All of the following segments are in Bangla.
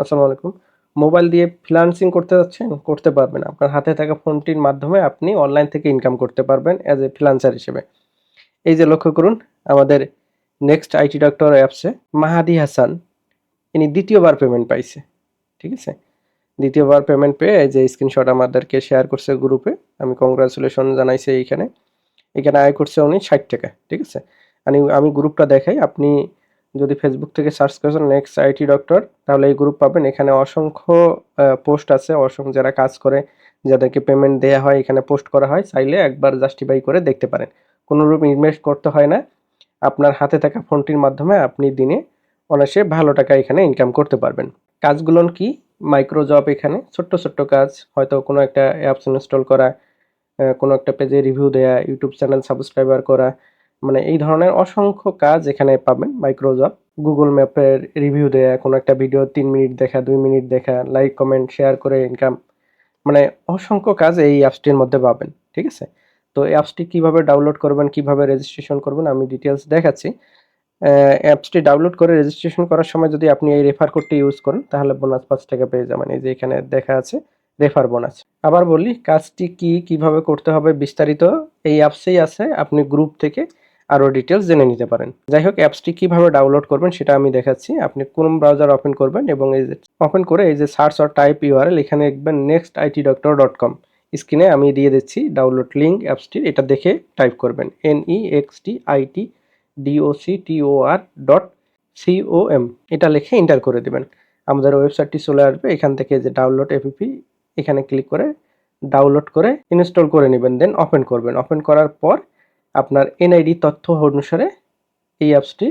আসসালামু আলাইকুম। মোবাইল দিয়ে ফ্রিল্যান্সিং করতে যাচ্ছেন? করতে পারবেন। আপনার হাতে থাকা ফোনটির মাধ্যমে আপনি অনলাইন থেকে ইনকাম করতে পারবেন অ্যাজ এ ফ্রিল্যান্সার হিসেবে। এই যে লক্ষ্য করুন আমাদের নেক্সট আইটি ডক্টর অ্যাপসে মাহাদি হাসান ইনি ২য় বার পেমেন্ট পাইছে। ঠিক আছে? ২য় বার পেমেন্ট পেয়ে এই যে স্ক্রিনশট আমাদেরকে শেয়ার করছে গ্রুপে। আমি কংগ্রাচুলেশন জানাইছি এইখানে। এখানে আয় করছে উনি ৳৬০। ঠিক আছে? আমি গ্রুপটা দেখাই। আপনি যদি ফেসবুক থেকে সার্চ করেন নেক্সট আইটি ডক্টর তাহলে এই গ্রুপ পাবেন। এখানে অসংখ্য পোস্ট আছে। যারা কাজ করে, যাদেরকে পেমেন্ট দেয়া হয় এখানে পোস্ট করা হয়। চাইলে একবার জাস্টিফাই করে দেখতে পারেন। কোনরূপ ইনভেস্ট করতে হয় না। আপনার হাতে থাকা ফোনটির মাধ্যমে আপনি দিনে অনায়াসে ভালো টাকা এখানে ইনকাম করতে পারবেন। কাজগুলো কি? মাইক্রো জব এখানে ছোট্ট, ছোট্ট কাজ। হয়তো কোনো একটা অ্যাপস ইনস্টল করা, কোনো একটা পেজে রিভিউ দেয়া, ইউটিউব চ্যানেল সাবস্ক্রাইবার করা, মানে এই ধরনের অসংখ্য কাজ এখানে পাবেন মাইক্রো জব। গুগল ম্যাপের রিভিউ দেয়া, কোনো একটা ভিডিও ৩ মিনিট দেখা, ২ মিনিট দেখা, লাইক, কমেন্ট, শেয়ার করে ইনকাম, মানে অসংখ্য কাজ এই অ্যাপসটির মধ্যে পাবেন। ঠিক আছে? তো এই অ্যাপসটি কিভাবে ডাউনলোড করবেন, কিভাবে রেজিস্ট্রেশন করবেন আমি ডিটেইলস দেখাচ্ছি। অ্যাপসটি ডাউনলোড করে রেজিস্ট্রেশন করার সময় যদি আপনি এই রেফার কোডটি ইউজ করেন তাহলে বোনাস ৳৫ পেয়ে যাবেন। এই যে এখানে দেখা আছে রেফার বোনাস। আবার বলি কাজটি কি, কিভাবে করতে হবে বিস্তারিত এই অ্যাপসেই আছে। আপনি গ্রুপ থেকে আরো ডিটেইলস জেনে নিতে পারেন। যাই হোক অ্যাপসটি কিভাবে ডাউনলোড করবেন সেটা আমি দেখাচ্ছি। আপনি ক্রোম ব্রাউজার ওপেন করবেন এবং এই যে ওপেন করে এই যে সার্চ অর টাইপ ইউআরএল এখানে লিখবেন nextitdoctor.com। স্ক্রিনে আমি দিয়ে দিচ্ছি ডাউনলোড লিংক অ্যাপসটির। এটা দেখে টাইপ করবেন nextitdoctor.com। এটা লিখে এন্টার করে দিবেন। আমাদের ওয়েবসাইটটি চলে আসবে। এখান থেকে যে ডাউনলোড এপিপি এখানে ক্লিক করে ডাউনলোড করে ইনস্টল করে নেবেন। দেন ওপেন করবেন। ওপেন করার পর আপনার এনআইডি তথ্য অনুসারে এই অ্যাপসটি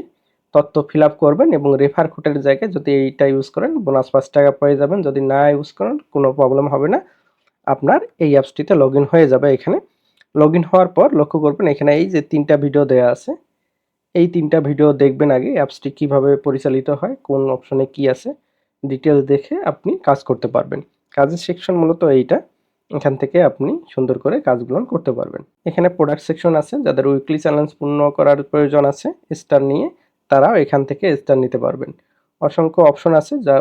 তথ্য ফিল আপ করবেন এবং রেফার কোডের জায়গায় যদি এইটা ইউজ করেন বোনাস ৳৫ পেয়ে যাবেন। যদি না ইউজ করেন কোনো প্রবলেম হবে না। আপনার এই অ্যাপসটিতে লগইন হয়ে যাবে এখানে। লগইন হওয়ার পর লক্ষ্য করবেন এখানে এই যে ৩ টা ভিডিও দেয়া আছে। এই ৩ টা ভিডিও দেখবেন আগে অ্যাপসটি কিভাবে পরিচালিত হয়, কোন অপশনে কি আছে, ডিটেইলস দেখে আপনি কাজ করতে পারবেন। কাজের সেকশন মূলত এইটা। এখান থেকে আপনি সুন্দর করে কাজগুলো করতে পারবেন। এখানে প্রোডাক্ট সেকশন আছে, যাদের উইকলি চ্যালেঞ্জ পূর্ণ করার প্রয়োজন আছে স্টার নিয়ে, তারাও এখান থেকে স্টার নিতে পারবেন। অসংখ্য অপশন আছে যা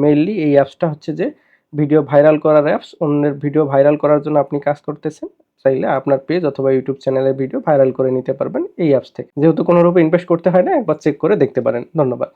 মেইনলি এই অ্যাপসটা হচ্ছে যে ভিডিও ভাইরাল করার অ্যাপস। অন্যের ভিডিও ভাইরাল করার জন্য আপনি কাজ করতেছেন। চাইলে আপনার পেজ অথবা ইউটিউব চ্যানেলের ভিডিও ভাইরাল করে নিতে পারবেন এই অ্যাপস থেকে। যেহেতু কোনোরূপে ইনভেস্ট করতে হয় না, একবার চেক করে দেখতে পারেন। ধন্যবাদ।